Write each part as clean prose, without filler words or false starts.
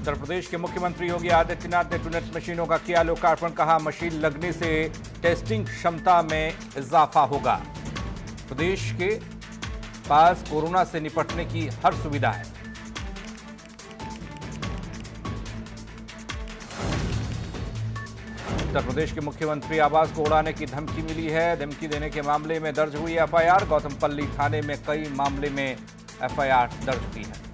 उत्तर प्रदेश के मुख्यमंत्री योगी आदित्यनाथ ने ट्रूनेट मशीनों का किया लोकार्पण। कहा, मशीन लगने से टेस्टिंग क्षमता में इजाफा होगा। प्रदेश के पास कोरोना से निपटने की हर सुविधा है। उत्तर प्रदेश के मुख्यमंत्री आवास को उड़ाने की धमकी मिली है। धमकी देने के मामले में दर्ज हुई एफआईआर। गौतमपल्ली थाने में कई मामले में एफआईआर दर्ज हुई है।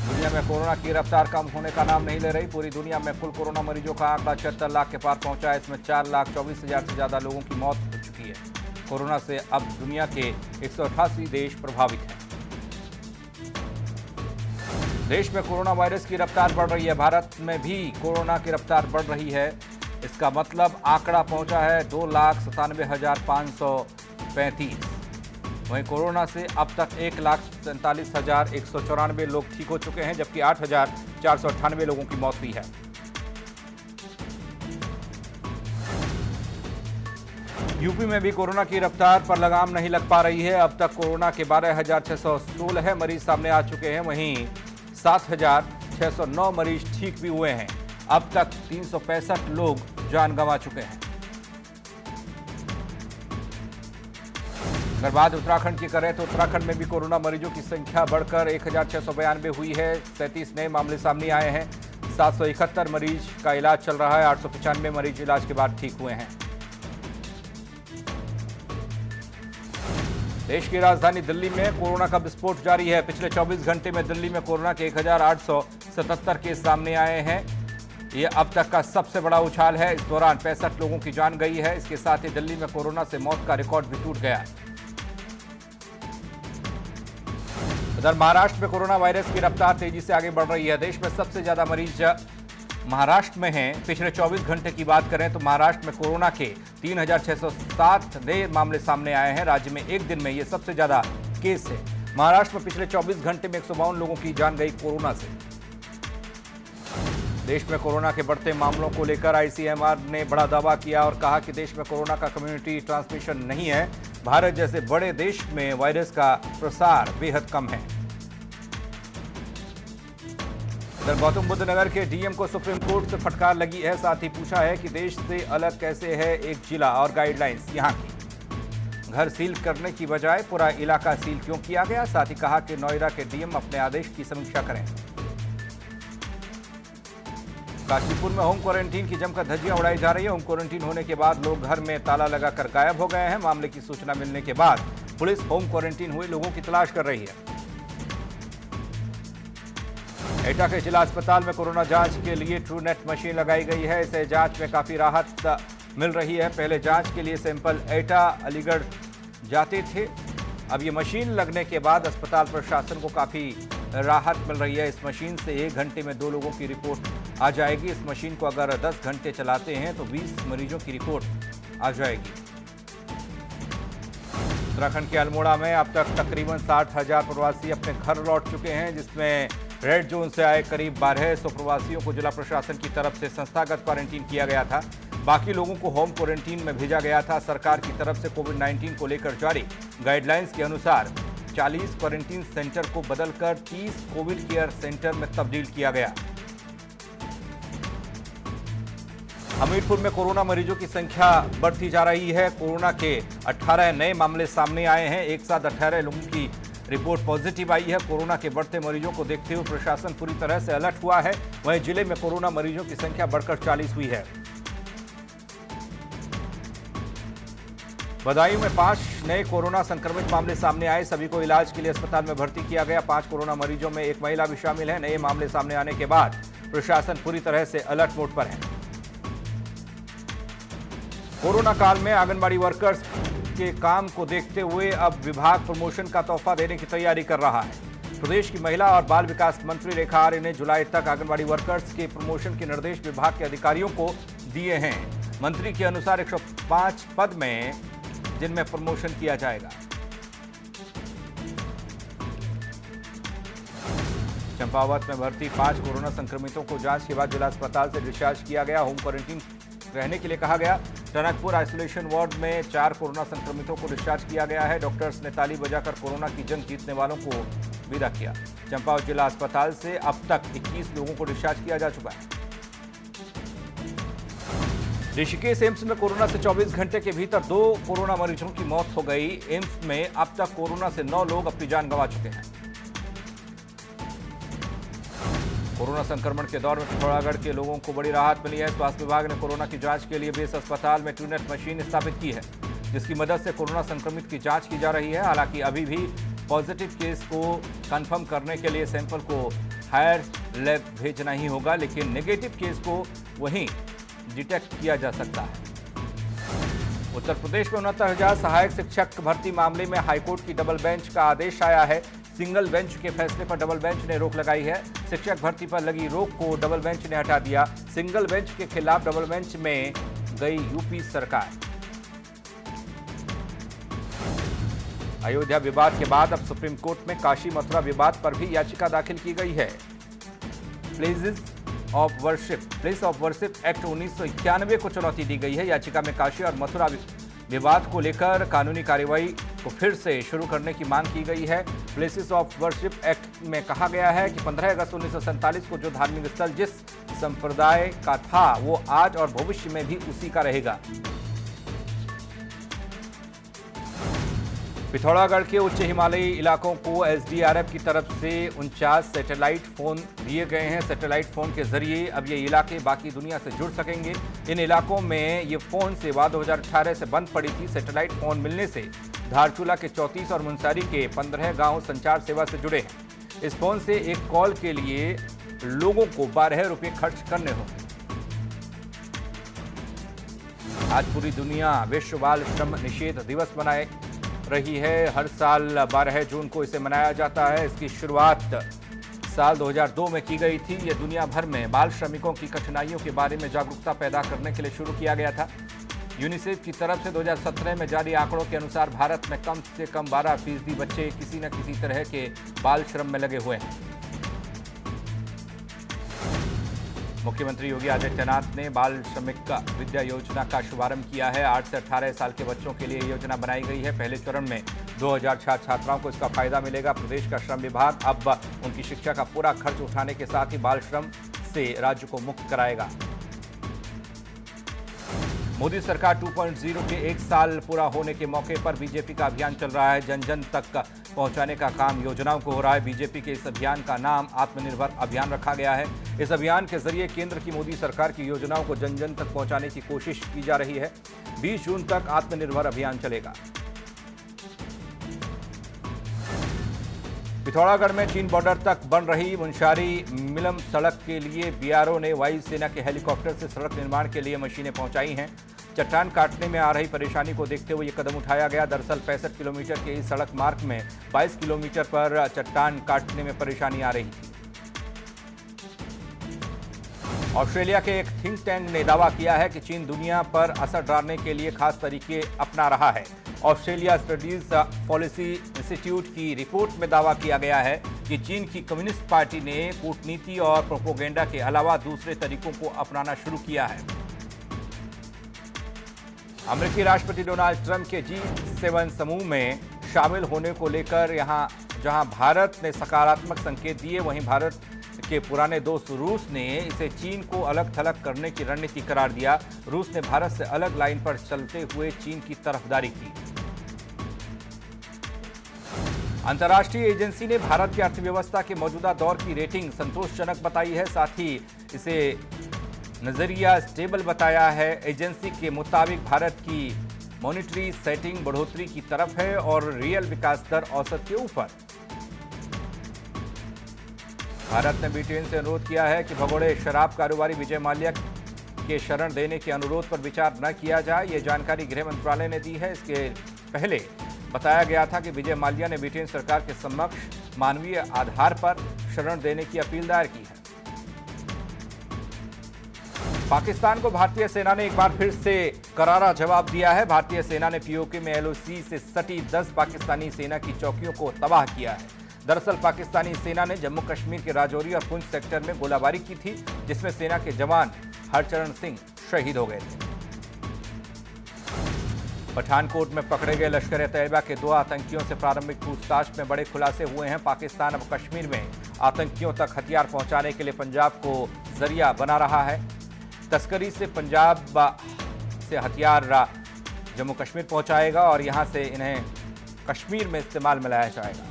दुनिया में कोरोना की रफ्तार कम होने का नाम नहीं ले रही। पूरी दुनिया में कुल कोरोना मरीजों का आंकड़ा 76 लाख के पार पहुंचा है। इसमें 4,24,000 से ज्यादा लोगों की मौत हो चुकी है। कोरोना से अब दुनिया के 188 देश प्रभावित हैं। देश में कोरोना वायरस की रफ्तार बढ़ रही है। भारत में भी कोरोना की रफ्तार बढ़ रही है। इसका मतलब आंकड़ा पहुंचा है 2,97,535। वहीं कोरोना से अब तक 1,47,194 लोग ठीक हो चुके हैं, जबकि 8,498 लोगों की मौत हुई है। यूपी में भी कोरोना की रफ्तार पर लगाम नहीं लग पा रही है। अब तक कोरोना के 12,616 मरीज सामने आ चुके हैं। वहीं 7,609 मरीज ठीक भी हुए हैं। अब तक 365 लोग जान गंवा चुके हैं। अगर बात उत्तराखंड की करें तो उत्तराखंड में भी कोरोना मरीजों की संख्या बढ़कर 1,692 हुई है। 37 नए मामले सामने आए हैं। 771 मरीज का इलाज चल रहा है। 895 मरीज इलाज के बाद ठीक हुए हैं। देश की राजधानी दिल्ली में कोरोना का विस्फोट जारी है। पिछले 24 घंटे में दिल्ली में कोरोना के 1,877 केस सामने आए हैं। ये अब तक का सबसे बड़ा उछाल है। इस दौरान 65 लोगों की जान गई है। इसके साथ ही दिल्ली में कोरोना से मौत का रिकॉर्ड भी टूट गया। उधर महाराष्ट्र में कोरोना वायरस की रफ्तार तेजी से आगे बढ़ रही है। देश में सबसे ज्यादा मरीज महाराष्ट्र में हैं। पिछले 24 घंटे की बात करें तो महाराष्ट्र में कोरोना के 3,607 नए मामले सामने आए हैं। राज्य में एक दिन में ये सबसे ज्यादा केस है। महाराष्ट्र में पिछले 24 घंटे में 152 लोगों की जान गई कोरोना से। देश में कोरोना के बढ़ते मामलों को लेकर आईसीएमआर ने बड़ा दावा किया और कहा कि देश में कोरोना का कम्युनिटी ट्रांसमिशन नहीं है। भारत जैसे बड़े देश में वायरस का प्रसार बेहद कम है। इधर गौतम बुद्ध नगर के डीएम को सुप्रीम कोर्ट से फटकार लगी है। साथ ही पूछा है कि देश से अलग कैसे है एक जिला और गाइडलाइंस यहां की। घर सील करने की बजाय पूरा इलाका सील क्यों किया गया। साथ ही कहा कि नोएडा के डीएम अपने आदेश की समीक्षा करें। काशीपुर में होम क्वारंटीन की जमकर धज्जियां उड़ाई जा रही है। होम क्वारंटीन होने के बाद लोग घर में ताला लगाकर गायब हो गए हैं। मामले की सूचना मिलने के बाद पुलिस होम क्वारंटीन हुए लोगों की तलाश कर रही है। एटा के जिला अस्पताल में कोरोना जांच के लिए ट्रूनेट मशीन लगाई गई है। इसे जांच में काफी राहत मिल रही है। पहले जांच के लिए सैंपल एटा अलीगढ़ जाते थे। अब ये मशीन लगने के बाद अस्पताल प्रशासन को काफी राहत मिल रही है। इस मशीन से 1 घंटे में 2 लोगों की रिपोर्ट आ जाएगी। इस मशीन को अगर 10 घंटे चलाते हैं तो 20 मरीजों की रिपोर्ट आ जाएगी। उत्तराखंड के अल्मोड़ा में अब तक तकरीबन 60,000 प्रवासी अपने घर लौट चुके हैं, जिसमें रेड जोन से आए करीब 1200 प्रवासियों को जिला प्रशासन की तरफ से संस्थागत क्वारंटीन किया गया था। बाकी लोगों को होम क्वारंटीन में भेजा गया था। सरकार की तरफ से कोविड-19 को लेकर जारी गाइडलाइंस के अनुसार 40 क्वारंटीन सेंटर को बदलकर 30 कोविड केयर सेंटर में तब्दील किया गया। हमीरपुर में कोरोना मरीजों की संख्या बढ़ती जा रही है। कोरोना के 18 नए मामले सामने आए हैं। एक साथ 18 लोगों की रिपोर्ट पॉजिटिव आई है। कोरोना के बढ़ते मरीजों को देखते हुए प्रशासन पूरी तरह से अलर्ट हुआ है। वहीं जिले में कोरोना मरीजों की संख्या बढ़कर 40 हुई है। बदायूं में 5 नए कोरोना संक्रमित मामले सामने आए। सभी को इलाज के लिए अस्पताल में भर्ती किया गया। 5 कोरोना मरीजों में एक महिला भी शामिल है। नए मामले सामने आने के बाद प्रशासन पूरी तरह से अलर्ट मोड पर है। कोरोना काल में आंगनबाड़ी वर्कर्स के काम को देखते हुए अब विभाग प्रमोशन का तोहफा देने की तैयारी कर रहा है। प्रदेश की महिला और बाल विकास मंत्री रेखा आर्य ने जुलाई तक आंगनबाड़ी वर्कर्स के प्रमोशन के निर्देश विभाग के अधिकारियों को दिए हैं। मंत्री के अनुसार 105 पद में जिनमें प्रमोशन किया जाएगा। चंपावत में भर्ती 5 कोरोना संक्रमितों को जांच के बाद जिला अस्पताल से डिस्चार्ज किया गया। होम क्वारंटीन रहने के लिए कहा गया। टनकपुर आइसोलेशन वार्ड में 4 कोरोना संक्रमितों को डिस्चार्ज किया गया है। डॉक्टर्स ने ताली बजाकर कोरोना की जंग जीतने वालों को विदा किया। चंपावत जिला अस्पताल से अब तक 21 लोगों को डिस्चार्ज किया जा चुका है। ऋषिकेश एम्स में कोरोना से 24 घंटे के भीतर 2 कोरोना मरीजों की मौत हो गई। एम्स में अब तक कोरोना से 9 लोग अपनी जान गंवा चुके हैं। कोरोना संक्रमण के दौर में पिथौरागढ़ के लोगों को बड़ी राहत मिली है। स्वास्थ्य विभाग ने कोरोना की जांच के लिए बेस अस्पताल में ट्रूनेट मशीन स्थापित की है, जिसकी मदद से कोरोना संक्रमित की जांच की जा रही है। हालांकि अभी भी पॉजिटिव केस को कंफर्म करने के लिए सैंपल को हायर लैब भेजना ही होगा, लेकिन नेगेटिव केस को वहीं डिटेक्ट किया जा सकता है। उत्तर प्रदेश में 69,000 सहायक शिक्षक भर्ती मामले में हाईकोर्ट की डबल बेंच का आदेश आया है। सिंगल बेंच के फैसले पर डबल बेंच ने रोक लगाई है। शिक्षक भर्ती पर लगी रोक को डबल बेंच ने हटा दिया। सिंगल बेंच के खिलाफ डबल बेंच में गई यूपी सरकार। अयोध्या विवाद के बाद अब सुप्रीम कोर्ट में काशी मथुरा विवाद पर भी याचिका दाखिल की गई है। प्लेस ऑफ वर्शिप एक्ट 1991 को चुनौती दी गई है। याचिका में काशी और मथुरा विवाद को लेकर कानूनी कार्रवाई को फिर से शुरू करने की मांग की गई है। प्लेसेस ऑफ वर्शिप एक्ट में कहा गया है कि 15 अगस्त 1947 को जो धार्मिक स्थल जिस संप्रदाय का था वो आज और भविष्य में भी उसी का रहेगा। पिथौरागढ़ के उच्च हिमालयी इलाकों को एसडीआरएफ की तरफ से 49 सैटेलाइट फोन दिए गए हैं। सैटेलाइट फोन के जरिए अब ये इलाके बाकी दुनिया से जुड़ सकेंगे। इन इलाकों में ये फोन सेवा 2018 से बंद पड़ी थी। सैटेलाइट फोन मिलने से धारचूला के 34 और मुनस्यारी के 15 गांव संचार सेवा से जुड़े हैं। इस फोन से एक कॉल के लिए लोगों को 12 रुपये खर्च करने होंगे। आज पूरी दुनिया विश्व बाल श्रम निषेध दिवस मनाए रही है। हर साल 12 जून को इसे मनाया जाता है। इसकी शुरुआत साल 2002 में की गई थी। ये दुनिया भर में बाल श्रमिकों की कठिनाइयों के बारे में जागरूकता पैदा करने के लिए शुरू किया गया था। यूनिसेफ की तरफ से 2017 में जारी आंकड़ों के अनुसार भारत में कम से कम 12% बच्चे किसी न किसी तरह के बाल श्रम में लगे हुए हैं। मुख्यमंत्री योगी आदित्यनाथ ने बाल श्रमिक विद्या योजना का शुभारंभ किया है। 8 से 18 साल के बच्चों के लिए योजना बनाई गई है। पहले चरण में 2000 छात्र छात्राओं को इसका फायदा मिलेगा। प्रदेश का श्रम विभाग अब उनकी शिक्षा का पूरा खर्च उठाने के साथ ही बाल श्रम से राज्य को मुक्त कराएगा। मोदी सरकार 2.0 के 1 साल पूरा होने के मौके पर बीजेपी का अभियान चल रहा है। जन जन तक पहुंचाने का काम योजनाओं को हो रहा है। बीजेपी के इस अभियान का नाम आत्मनिर्भर अभियान रखा गया है। इस अभियान के जरिए केंद्र की मोदी सरकार की योजनाओं को जन जन तक पहुंचाने की कोशिश की जा रही है। 20 जून तक आत्मनिर्भर अभियान चलेगा। पिथौरागढ़ में चीन बॉर्डर तक बन रही मुनस्यारी मिलम सड़क के लिए बीआरओ ने वायुसेना के हेलीकॉप्टर से सड़क निर्माण के लिए मशीनें पहुंचाई हैं। चट्टान काटने में आ रही परेशानी को देखते हुए ये कदम उठाया गया। दरअसल 65 किलोमीटर के इस सड़क मार्ग में 22 किलोमीटर पर चट्टान काटने में परेशानी आ रही थी। ऑस्ट्रेलिया के एक थिंक टैंक ने दावा किया है कि चीन दुनिया पर असर डालने के लिए खास तरीके अपना रहा है। ऑस्ट्रेलिया स्टडीज पॉलिसी इंस्टीट्यूट की रिपोर्ट में दावा किया गया है कि चीन की कम्युनिस्ट पार्टी ने कूटनीति और प्रोपोगेंडा के अलावा दूसरे तरीकों को अपनाना शुरू किया है। अमेरिकी राष्ट्रपति डोनाल्ड ट्रंप के G7 समूह में शामिल होने को लेकर जहां भारत ने सकारात्मक संकेत दिए, वहीं भारत के पुराने दोस्त रूस ने इसे चीन को अलग थलग करने की रणनीति करार दिया। रूस ने भारत से अलग लाइन पर चलते हुए चीन की तरफदारी की। अंतर्राष्ट्रीय एजेंसी ने भारत की अर्थव्यवस्था के मौजूदा दौर की रेटिंग संतोषजनक बताई है। साथ ही इसे नजरिया स्टेबल बताया है। एजेंसी के मुताबिक भारत की मॉनिटरी सेटिंग बढ़ोतरी की तरफ है और रियल विकास दर औसत के ऊपर। भारत ने ब्रिटेन से अनुरोध किया है कि भगोड़े शराब कारोबारी विजय माल्या के शरण देने के अनुरोध पर विचार न किया जाए। ये जानकारी गृह मंत्रालय ने दी है। इसके पहले बताया गया था कि विजय माल्या ने ब्रिटेन सरकार के समक्ष मानवीय आधार पर शरण देने की अपील दायर की है। पाकिस्तान को भारतीय सेना ने एक बार फिर से करारा जवाब दिया है। भारतीय सेना ने पीओके में एलओसी से सटी 10 पाकिस्तानी सेना की चौकियों को तबाह किया है। दरअसल पाकिस्तानी सेना ने जम्मू कश्मीर के राजौरी और पुंछ सेक्टर में गोलाबारी की थी, जिसमें सेना के जवान हरचरण सिंह शहीद हो गए थे। पठानकोट में पकड़े गए लश्कर-ए-तैयबा के 2 आतंकियों से प्रारंभिक पूछताछ में बड़े खुलासे हुए हैं। पाकिस्तान अब कश्मीर में आतंकियों तक हथियार पहुंचाने के लिए पंजाब को जरिया बना रहा है। तस्करी से पंजाब से हथियार जम्मू कश्मीर पहुंचाएगा और यहां से इन्हें कश्मीर में इस्तेमाल में लाया जाएगा।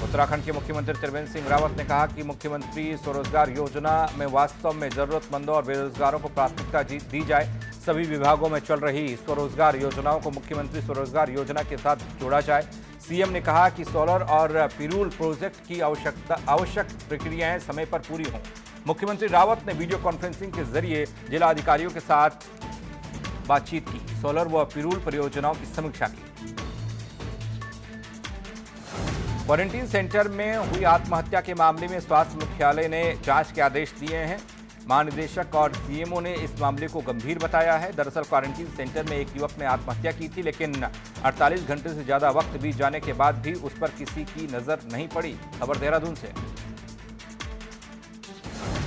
उत्तराखंड के मुख्यमंत्री त्रिवेंद्र सिंह रावत ने कहा कि मुख्यमंत्री स्वरोजगार योजना में वास्तव में जरूरतमंदों और बेरोजगारों को प्राथमिकता दी जाए। सभी विभागों में चल रही स्वरोजगार योजनाओं को मुख्यमंत्री स्वरोजगार योजना के साथ जोड़ा जाए। सीएम ने कहा कि सोलर और पिरूल प्रोजेक्ट की आवश्यक प्रक्रियाएं समय पर पूरी हों। मुख्यमंत्री रावत ने वीडियो कॉन्फ्रेंसिंग के जरिए जिला अधिकारियों के साथ बातचीत की, सोलर व पिरूल परियोजनाओं की समीक्षा की। क्वारंटीन सेंटर में हुई आत्महत्या के मामले में स्वास्थ्य मुख्यालय ने जांच के आदेश दिए हैं। महानिदेशक और सीएमओ ने इस मामले को गंभीर बताया है। दरअसल क्वारंटीन सेंटर में एक युवक ने आत्महत्या की थी, लेकिन 48 घंटे से ज्यादा वक्त बीत जाने के बाद भी उस पर किसी की नजर नहीं पड़ी। खबर देहरादून से।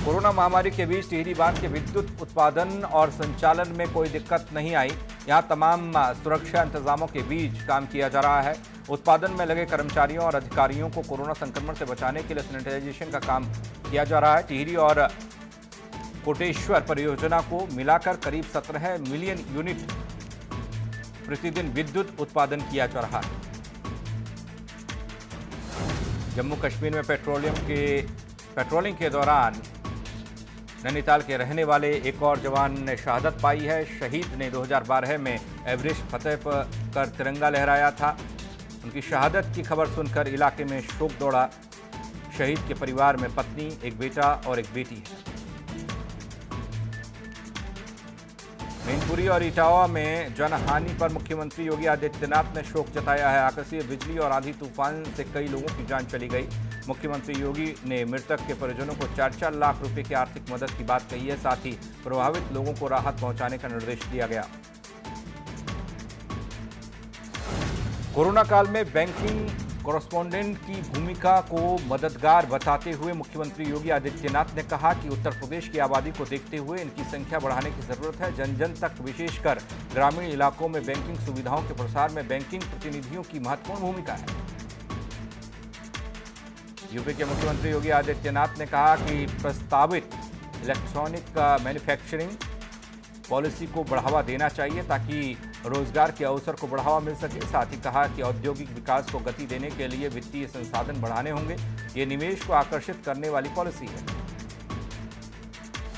कोरोना महामारी के बीच टिहरी बांध के विद्युत उत्पादन और संचालन में कोई दिक्कत नहीं आई। यहां तमाम सुरक्षा इंतजामों के बीच काम किया जा रहा है। उत्पादन में लगे कर्मचारियों और अधिकारियों को कोरोना संक्रमण से बचाने के लिए सैनिटाइजेशन का काम किया जा रहा है। टिहरी और कोटेश्वर परियोजना को मिलाकर करीब 17 मिलियन यूनिट प्रतिदिन विद्युत उत्पादन किया जा रहा है। जम्मू कश्मीर में पेट्रोलिंग के दौरान नैनीताल के रहने वाले एक और जवान ने शहादत पाई है। शहीद ने 2012 में एवरेस्ट फतेह कर तिरंगा लहराया था। उनकी शहादत की खबर सुनकर इलाके में शोक दौड़ा। शहीद के परिवार में पत्नी, एक बेटा और एक बेटी है। मैनपुरी और इटावा में जनहानि पर मुख्यमंत्री योगी आदित्यनाथ ने शोक जताया है। आकाशीय बिजली और आंधी तूफान से कई लोगों की जान चली गई। मुख्यमंत्री योगी ने मृतक के परिजनों को 4-4 लाख रुपए की आर्थिक मदद की बात कही है। साथ ही प्रभावित लोगों को राहत पहुंचाने का निर्देश दिया गया। कोरोना काल में बैंकिंग कॉरेस्पोंडेंट की भूमिका को मददगार बताते हुए मुख्यमंत्री योगी आदित्यनाथ ने कहा कि उत्तर प्रदेश की आबादी को देखते हुए इनकी संख्या बढ़ाने की जरूरत है। जन जन तक, विशेषकर ग्रामीण इलाकों में बैंकिंग सुविधाओं के प्रसार में बैंकिंग प्रतिनिधियों की महत्वपूर्ण भूमिका है। यूपी के मुख्यमंत्री योगी आदित्यनाथ ने कहा कि प्रस्तावित इलेक्ट्रॉनिक मैन्युफैक्चरिंग पॉलिसी को बढ़ावा देना चाहिए ताकि रोजगार के अवसर को बढ़ावा मिल सके। साथ ही कहा कि औद्योगिक विकास को गति देने के लिए वित्तीय संसाधन बढ़ाने होंगे। ये निवेश को आकर्षित करने वाली पॉलिसी है।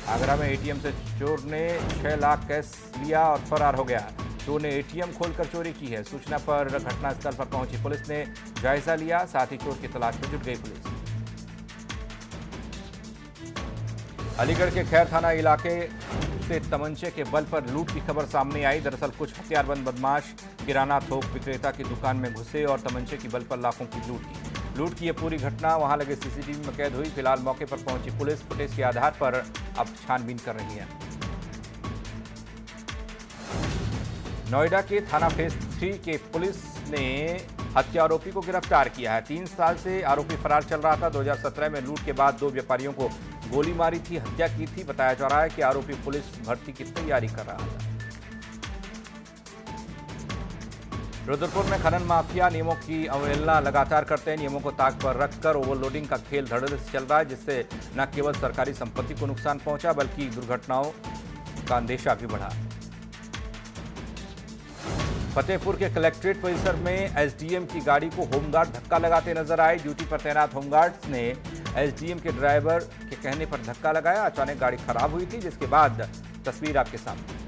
आगरा में एटीएम से चोर ने 6 लाख कैश लिया और फरार हो गया। चोर ने एटीएम खोलकर चोरी की है। सूचना पर घटनास्थल पर पहुंची पुलिस ने जायजा लिया। साथ ही चोर की तलाश में जुट गई पुलिस। अलीगढ़ के खैर थाना इलाके से तमंचे के बल पर लूट की खबर सामने आई। दरअसल कुछ हथियारबंद बदमाश किराना थोक विक्रेता की दुकान में घुसे और तमंचे की बल पर लाखों की लूट की ये पूरी घटना वहां लगे सीसीटीवी में कैद हुई। फिलहाल मौके पर पहुंची पुलिस फुटेज के आधार पर अब छानबीन कर रही है। नोएडा के थाना फेज 3 के पुलिस ने हत्या आरोपी को गिरफ्तार किया है। 3 साल से आरोपी फरार चल रहा था। 2017 में लूट के बाद 2 व्यापारियों को गोली मारी थी, हत्या की थी। बताया जा रहा है कि आरोपी पुलिस भर्ती की तैयारी कर रहा था। रुद्रपुर में खनन माफिया नियमों की अवहेलना लगातार करते हैं। नियमों को ताक पर रखकर ओवरलोडिंग का खेल धड़ल्ले से चल रहा है, जिससे न केवल सरकारी संपत्ति को नुकसान पहुंचा बल्कि दुर्घटनाओं का अंदेशा भी बढ़ा। फतेहपुर के कलेक्ट्रेट परिसर में एसडीएम की गाड़ी को होमगार्ड धक्का लगाते नजर आए। ड्यूटी पर तैनात होमगार्ड्स ने एसडीएम के ड्राइवर के कहने पर धक्का लगाया। अचानक गाड़ी खराब हुई थी, जिसके बाद तस्वीर आपके सामने।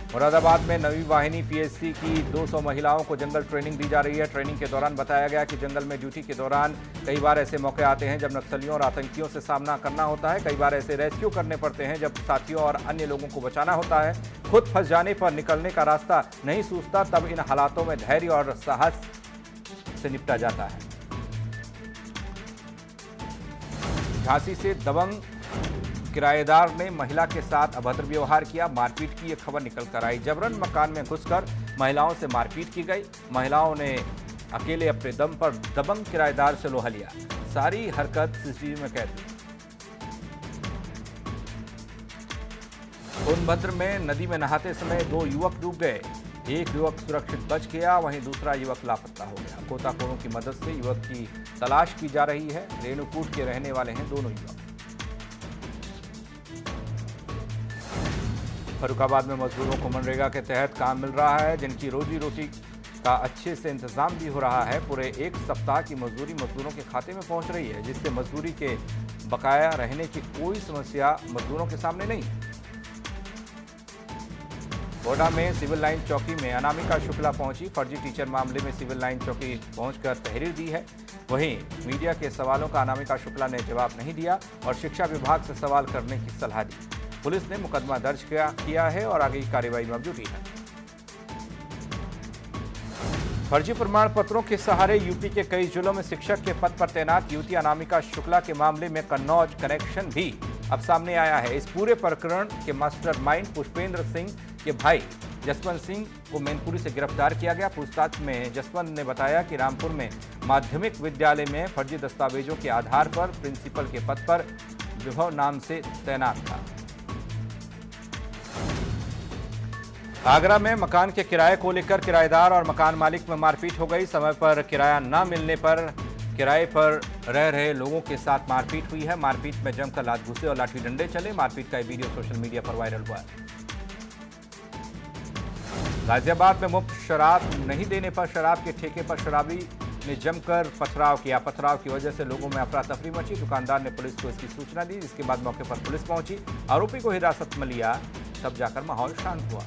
मुरादाबाद में नवी वाहिनी पीएससी की 200 महिलाओं को जंगल ट्रेनिंग दी जा रही है। ट्रेनिंग के दौरान बताया गया कि जंगल में ड्यूटी के दौरान कई बार ऐसे मौके आते हैं जब नक्सलियों और आतंकियों से सामना करना होता है। कई बार ऐसे रेस्क्यू करने पड़ते हैं जब साथियों और अन्य लोगों को बचाना होता है। खुद फंस जाने पर निकलने का रास्ता नहीं सूझता, तब इन हालातों में धैर्य और साहस से निपटा जाता है। झांसी से दबंग किराएदार ने महिला के साथ अभद्र व्यवहार किया, मारपीट की यह खबर निकल कर आई। जबरन मकान में घुसकर महिलाओं से मारपीट की गई। महिलाओं ने अकेले अपने दम पर दबंग किराएदार से लोहा लिया। सारी हरकत सीसीटीवी में कैद हुई। सोनभद्र में नदी में नहाते समय 2 युवक डूब गए। एक युवक सुरक्षित बच गया, वहीं दूसरा युवक लापता हो गया। गोताखोरों की मदद से युवक की तलाश की जा रही है। रेणुकूट के रहने वाले हैं दोनों युवक। फर्रुखाबाद में मजदूरों को मनरेगा के तहत काम मिल रहा है, जिनकी रोजी रोटी का अच्छे से इंतजाम भी हो रहा है। पूरे 1 सप्ताह की मजदूरी मजदूरों के खाते में पहुंच रही है, जिससे मजदूरी के बकाया रहने की कोई समस्या मजदूरों के सामने नहीं है। गोड्डा में सिविल लाइन चौकी में अनामिका शुक्ला पहुंची। फर्जी टीचर मामले में सिविल लाइन चौकी पहुंचकर तहरीर दी है। वहीं मीडिया के सवालों का अनामिका शुक्ला ने जवाब नहीं दिया और शिक्षा विभाग से सवाल करने की सलाह दी। पुलिस ने मुकदमा दर्ज किया है और आगे की कार्रवाई में जुटी है। फर्जी प्रमाण पत्रों के सहारे यूपी के कई जिलों में शिक्षक के पद पर तैनात युवती अनामिका शुक्ला के मामले में कन्नौज कनेक्शन भी अब सामने आया है। इस पूरे प्रकरण के मास्टरमाइंड पुष्पेंद्र सिंह के भाई जसवंत सिंह को मैनपुरी से गिरफ्तार किया गया। पूछताछ में जसवंत ने बताया कि रामपुर में माध्यमिक विद्यालय में फर्जी दस्तावेजों के आधार पर प्रिंसिपल के पद पर विभव नाम से तैनात था। आगरा में मकान के किराए को लेकर किराएदार और मकान मालिक में मारपीट हो गई। समय पर किराया न मिलने पर किराए पर रह रहे लोगों के साथ मारपीट हुई है। मारपीट में जमकर लात घुसे और लाठी डंडे चले। मारपीट का वीडियो सोशल मीडिया पर वायरल हुआ है। गाजियाबाद में मुफ्त शराब नहीं देने पर शराब के ठेके पर शराबी ने जमकर पथराव किया। पथराव की वजह से लोगों में अफरा तफरी मची। दुकानदार ने पुलिस को इसकी सूचना दी, जिसके बाद मौके पर पुलिस पहुंची, आरोपी को हिरासत में लिया, तब जाकर माहौल शांत हुआ।